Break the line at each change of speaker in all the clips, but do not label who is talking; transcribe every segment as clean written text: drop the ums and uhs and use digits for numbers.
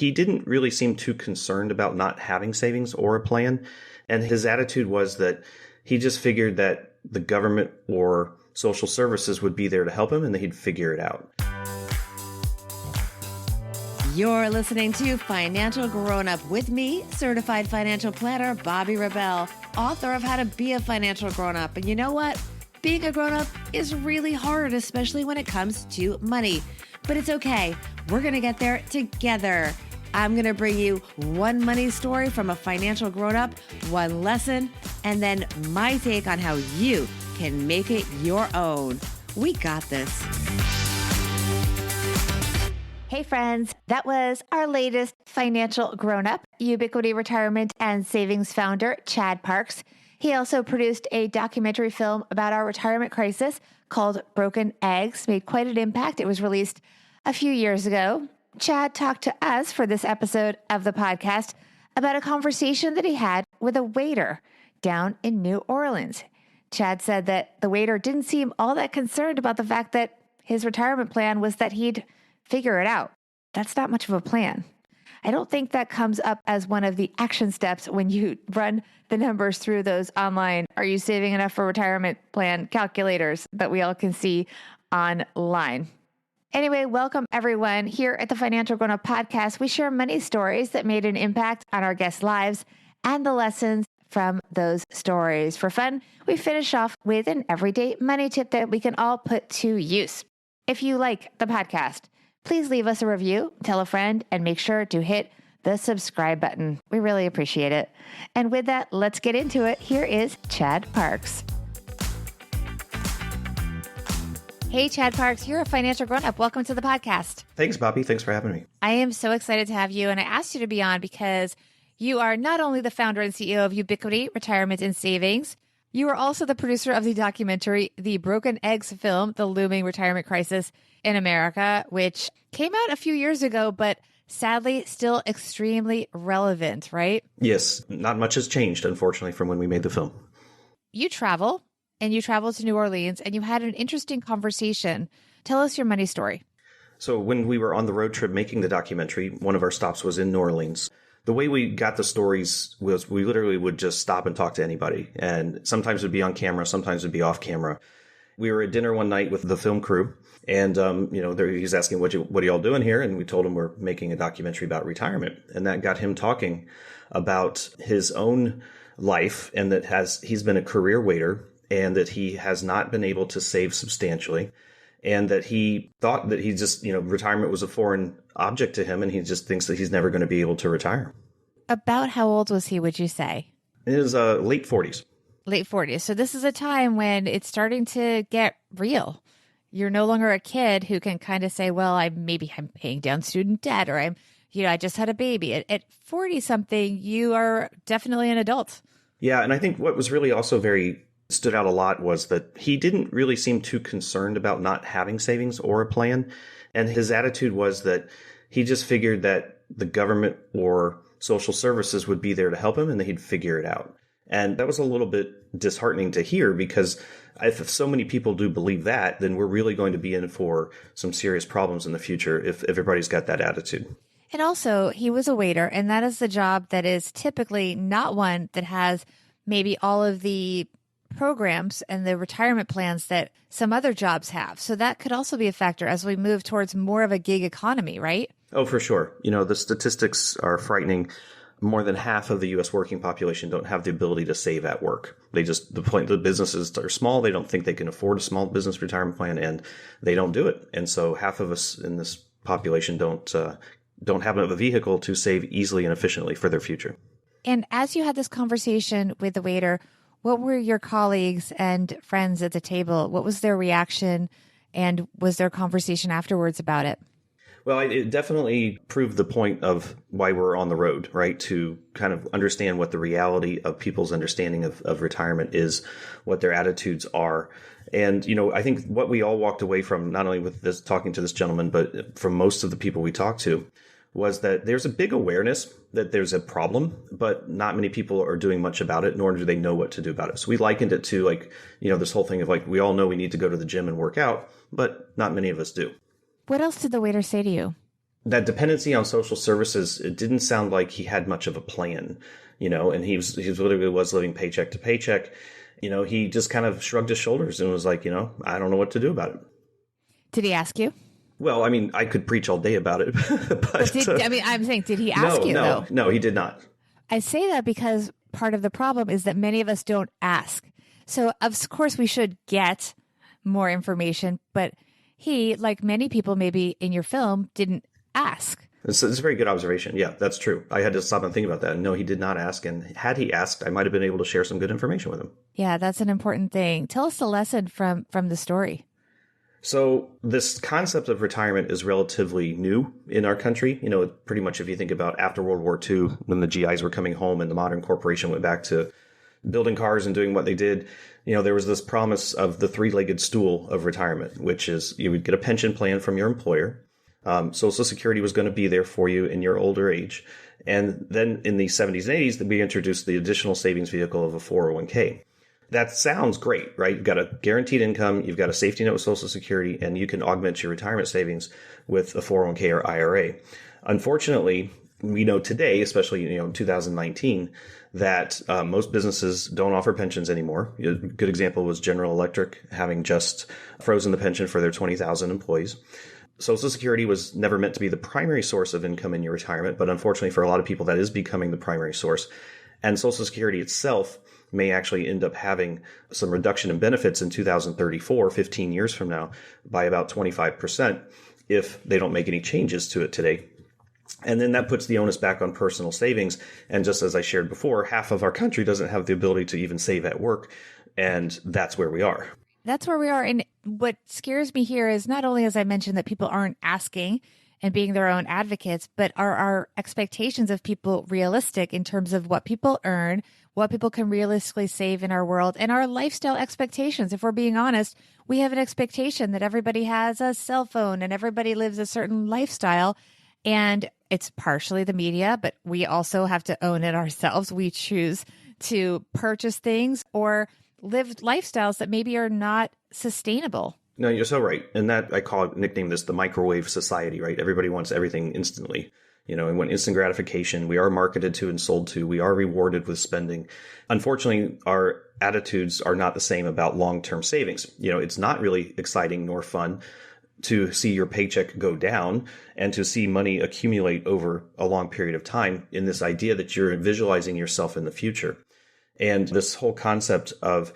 he didn't really seem too concerned about not having savings or a plan. And his attitude was that he just figured that the government or social services would be there to help him and that he'd figure it out.
You're listening to Financial Grownup with me, certified financial planner Bobbi Rebell, author of How to Be a Financial Grownup. And you know what? Being a grownup is really hard, especially when it comes to money. But it's okay. We're going to get there together. I'm going to bring you one money story from a financial grownup, one lesson, and then my take on how you can make it your own. We got this. Hey friends, that was our latest financial grown-up, Ubiquity Retirement and Savings founder, Chad Parks. He also produced a documentary film about our retirement crisis called Broken Eggs, made quite an impact. It was released a few years ago. Chad talked to us for this episode of the podcast about a conversation that he had with a waiter down in New Orleans. Chad said that the waiter didn't seem all that concerned about the fact that his retirement plan was that he'd figure it out. That's not much of a plan. I don't think that comes up as one of the action steps when you run the numbers through those online "Are you saving enough for retirement plan" calculators that we all can see online. Anyway, welcome everyone. Here at the Financial Grownup Podcast, we share money stories that made an impact on our guests' lives and the lessons from those stories. For fun, we finish off with an everyday money tip that we can all put to use. If you like the podcast, please leave us a review, tell a friend, and make sure to hit the subscribe button. We really appreciate it. And with that, let's get into it. Here is Chad Parks. Hey, Chad Parks, you're a financial grown-up. Welcome to the podcast.
Thanks, Bobbi. Thanks for having me.
I am so excited to have you, and I asked you to be on because you are not only the founder and CEO of Ubiquity Retirement and Savings, you are also the producer of the documentary, The Broken Eggs Film, The Looming Retirement Crisis in America, which came out a few years ago, but sadly still extremely relevant, right?
Yes, not much has changed, unfortunately, from when we made the film.
You traveled to New Orleans, and you had an interesting conversation. Tell us your money story.
So when we were on the road trip making the documentary, one of our stops was in New Orleans. The way we got the stories was we literally would just stop and talk to anybody. And sometimes it would be on camera, sometimes it would be off camera. We were at dinner one night with the film crew, and he was asking, what are y'all doing here? And we told him we're making a documentary about retirement. And that got him talking about his own life, and that he's been a career waiter, and that he has not been able to save substantially, and that he thought that he just, retirement was a foreign object to him, and he just thinks that he's never going to be able to retire.
About how old was he, would you say?
In his late 40s.
Late 40s. So this is a time when it's starting to get real. You're no longer a kid who can kind of say, well, I'm paying down student debt, or I just had a baby. At 40 something, you are definitely an adult.
Yeah. And I think what was really also stood out a lot was that he didn't really seem too concerned about not having savings or a plan. And his attitude was that he just figured that the government or social services would be there to help him and that he'd figure it out. And that was a little bit disheartening to hear, because if so many people do believe that, then we're really going to be in for some serious problems in the future if everybody's got that attitude.
And also, he was a waiter, and that is the job that is typically not one that has maybe all of the programs and the retirement plans that some other jobs have. So that could also be a factor as we move towards more of a gig economy, right?
Oh, for sure. The statistics are frightening. More than half of the U.S. working population don't have the ability to save at work. The businesses are small. They don't think they can afford a small business retirement plan, and they don't do it. And so half of us in this population don't have a vehicle to save easily and efficiently for their future.
And as you had this conversation with the waiter, what were your colleagues and friends at the table? What was their reaction? And was there a conversation afterwards about it?
Well, it definitely proved the point of why we're on the road, right? To kind of understand what the reality of people's understanding of retirement is, what their attitudes are. And, I think what we all walked away from, not only with this talking to this gentleman, but from most of the people we talked to, was that there's a big awareness that there's a problem, but not many people are doing much about it, nor do they know what to do about it. So we likened it to this whole thing of we all know we need to go to the gym and work out, but not many of us do.
What else did the waiter say to you?
that dependency on social services, it didn't sound like he had much of a plan, and he literally was living paycheck to paycheck. He just kind of shrugged his shoulders and was like, I don't know what to do about it.
Did he ask you?
Well, I mean, I could preach all day about it,
I'm saying, did he ask you though?
No, he did not.
I say that because part of the problem is that many of us don't ask. So of course we should get more information, but he, like many people maybe in your film, didn't ask.
It's a very good observation. Yeah, that's true. I had to stop and think about that. No, he did not ask. And had he asked, I might have been able to share some good information with him. Yeah,
that's an important thing. Tell us the lesson from the story.
So this concept of retirement is relatively new in our country. Pretty much if you think about after World War II, when the GIs were coming home and the modern corporation went back to building cars and doing what they did, there was this promise of the three-legged stool of retirement, which is you would get a pension plan from your employer. Social Security was going to be there for you in your older age. And then in the 70s and 80s, we introduced the additional savings vehicle of a 401k. That sounds great, right? You've got a guaranteed income, you've got a safety net with Social Security, and you can augment your retirement savings with a 401k or IRA. Unfortunately, we know today, especially in 2019, that most businesses don't offer pensions anymore. A good example was General Electric having just frozen the pension for their 20,000 employees. Social Security was never meant to be the primary source of income in your retirement, but unfortunately for a lot of people, that is becoming the primary source. And Social Security itself may actually end up having some reduction in benefits in 2034, 15 years from now, by about 25% if they don't make any changes to it today. And then that puts the onus back on personal savings. And just as I shared before, half of our country doesn't have the ability to even save at work. And that's where we are.
That's where we are. And what scares me here is not only, as I mentioned, that people aren't asking and being their own advocates, but are our expectations of people realistic in terms of what people earn, what people can realistically save in our world, and our lifestyle expectations. If we're being honest, we have an expectation that everybody has a cell phone and everybody lives a certain lifestyle. And it's partially the media, but we also have to own it ourselves. We choose to purchase things or live lifestyles that maybe are not sustainable.
No, you're so right. And that nickname this the microwave society, right? Everybody wants everything instantly. And when instant gratification, we are marketed to and sold to, we are rewarded with spending. Unfortunately, our attitudes are not the same about long-term savings. It's not really exciting nor fun to see your paycheck go down and to see money accumulate over a long period of time in this idea that you're visualizing yourself in the future. And this whole concept of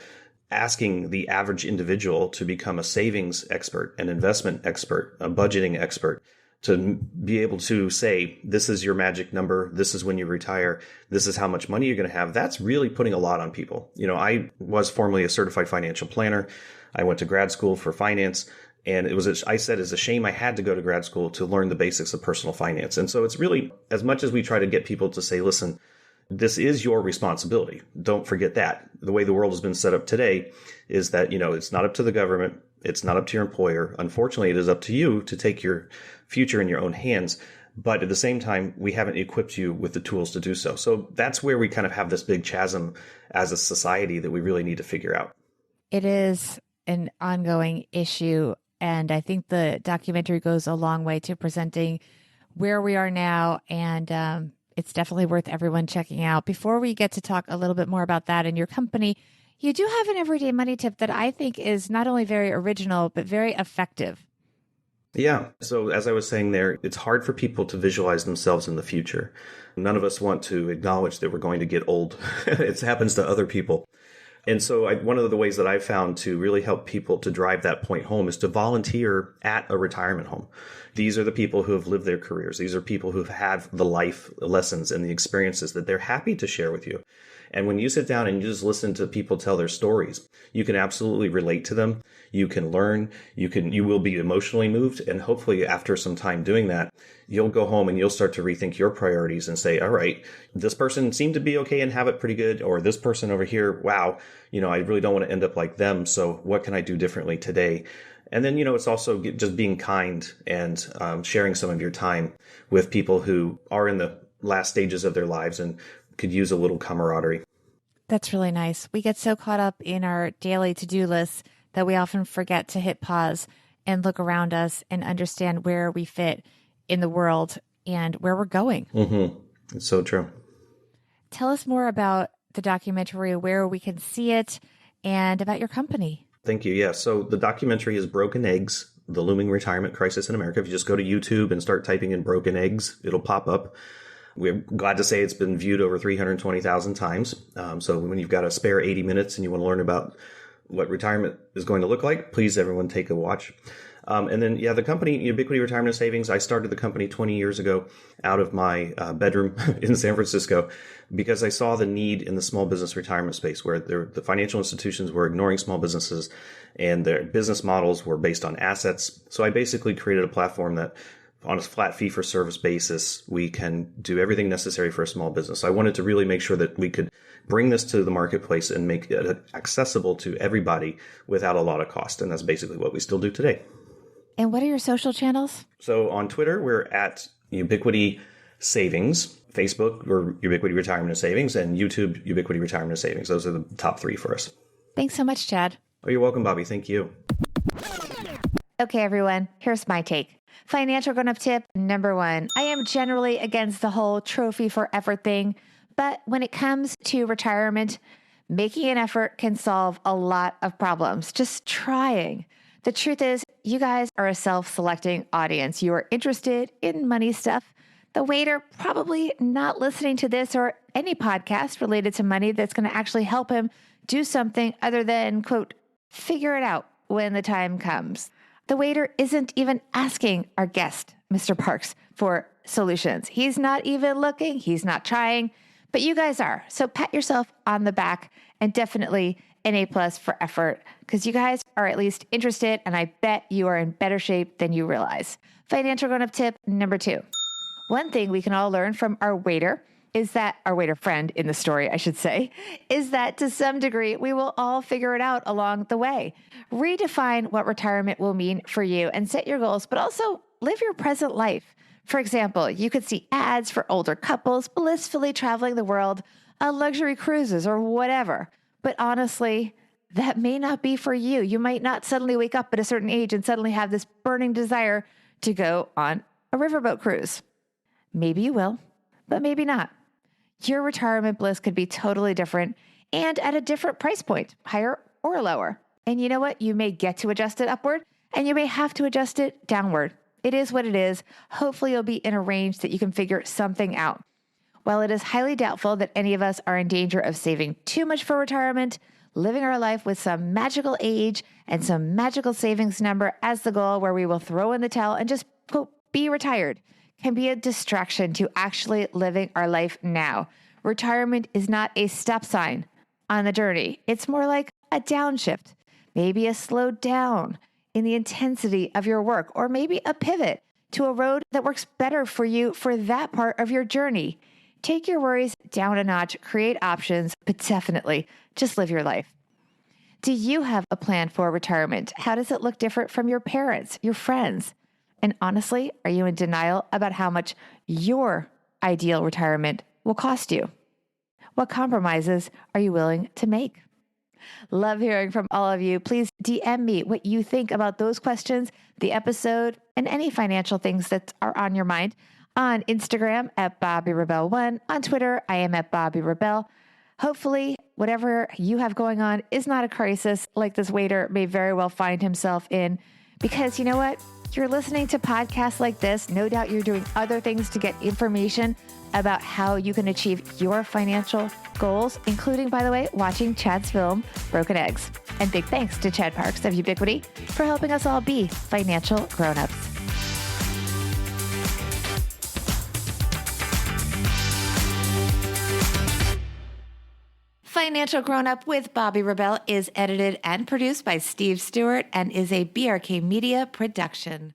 asking the average individual to become a savings expert, an investment expert, a budgeting expert, to be able to say, this is your magic number, this is when you retire, this is how much money you're going to have, that's really putting a lot on people. I was formerly a certified financial planner. I went to grad school for finance. And I said, it's a shame I had to go to grad school to learn the basics of personal finance. And so it's really, as much as we try to get people to say, listen, this is your responsibility. Don't forget that. The way the world has been set up today is that, it's not up to the government. It's not up to your employer. Unfortunately, it is up to you to take your future in your own hands. But at the same time, we haven't equipped you with the tools to do so. So that's where we kind of have this big chasm as a society that we really need to figure out.
It is an ongoing issue. And I think the documentary goes a long way to presenting where we are now. And it's definitely worth everyone checking out. Before we get to talk a little bit more about that in your company, you do have an everyday money tip that I think is not only very original, but very effective.
Yeah. So as I was saying there, it's hard for people to visualize themselves in the future. None of us want to acknowledge that we're going to get old. It happens to other people. And so one of the ways that I've found to really help people to drive that point home is to volunteer at a retirement home. These are the people who have lived their careers. These are people who've had the life lessons and the experiences that they're happy to share with you. And when you sit down and you just listen to people tell their stories, you can absolutely relate to them. You can learn, you will be emotionally moved. And hopefully after some time doing that, you'll go home and you'll start to rethink your priorities and say, all right, this person seemed to be okay and have it pretty good. Or this person over here, wow, I really don't want to end up like them. So what can I do differently today? And then, it's also just being kind and sharing some of your time with people who are in the last stages of their lives and could use a little camaraderie.
That's really nice. We get so caught up in our daily to-do lists that we often forget to hit pause and look around us and understand where we fit in the world and where we're going.
It's so true.
Tell us more about the documentary, where we can see it, and about your company.
Thank you. Yeah. So the documentary is Broken Eggs, the Looming Retirement Crisis in America. If you just go to YouTube and start typing in Broken Eggs, it'll pop up. We're glad to say it's been viewed over 320,000 times. So when you've got a spare 80 minutes and you want to learn about what retirement is going to look like, please, everyone, take a watch. And then, the company, Ubiquity Retirement and Savings, I started the company 20 years ago out of my bedroom in San Francisco because I saw the need in the small business retirement space where the financial institutions were ignoring small businesses and their business models were based on assets. So I basically created a platform that on a flat fee for service basis, we can do everything necessary for a small business. I wanted to really make sure that we could bring this to the marketplace and make it accessible to everybody without a lot of cost. And that's basically what we still do today.
And what are your social channels?
So on Twitter, we're at Ubiquity Savings. Facebook, we're Ubiquity Retirement and Savings. And YouTube, Ubiquity Retirement and Savings. Those are the top three for us.
Thanks so much, Chad.
Oh, you're welcome, Bobby. Thank you.
Okay, everyone, here's my take. Financial grown-up tip number 1. I am generally against the whole trophy for effort thing, but when it comes to retirement, making an effort can solve a lot of problems. Just trying. The truth is, you guys are a self-selecting audience. You are interested in money stuff. The waiter probably not listening to this or any podcast related to money that's going to actually help him do something other than, quote, figure it out when the time comes. The waiter isn't even asking our guest, Mr. Parks, for solutions. He's not even looking. He's not trying, but you guys are. So pat yourself on the back and definitely an A+ for effort because you guys are at least interested, and I bet you are in better shape than you realize. Financial grown-up tip number 2. One thing we can all learn from our waiter is that our waiter friend in the story, I should say, is that to some degree, we will all figure it out along the way. Redefine what retirement will mean for you and set your goals, but also live your present life. For example, you could see ads for older couples blissfully traveling the world on luxury cruises or whatever. But honestly, that may not be for you. You might not suddenly wake up at a certain age and suddenly have this burning desire to go on a riverboat cruise. Maybe you will, but maybe not. Your retirement bliss could be totally different and at a different price point, higher or lower. And you know what? You may get to adjust it upward and you may have to adjust it downward. It is what it is. Hopefully you'll be in a range that you can figure something out. While it is highly doubtful that any of us are in danger of saving too much for retirement, living our life with some magical age and some magical savings number as the goal where we will throw in the towel and just, quote, be retired can be a distraction to actually living our life now. Retirement is not a stop sign on the journey. It's more like a downshift, maybe a slow down in the intensity of your work, or maybe a pivot to a road that works better for you for that part of your journey. Take your worries down a notch, create options, but definitely just live your life. Do you have a plan for retirement? How does it look different from your parents, your friends? And honestly, are you in denial about how much your ideal retirement will cost you? What compromises are you willing to make? Love hearing from all of you. Please DM me what you think about those questions, the episode, and any financial things that are on your mind. On Instagram at BobbyRebel1. On Twitter, I am at BobbyRebel. Hopefully, whatever you have going on is not a crisis like this waiter may very well find himself in. Because you know what? You're listening to podcasts like this. No doubt you're doing other things to get information about how you can achieve your financial goals, including, by the way, watching Chad's film, Broken Eggs. And big thanks to Chad Parks of Ubiquity for helping us all be financial grown-ups. Financial Grown-Up with Bobby Rebel is edited and produced by Steve Stewart and is a BRK Media production.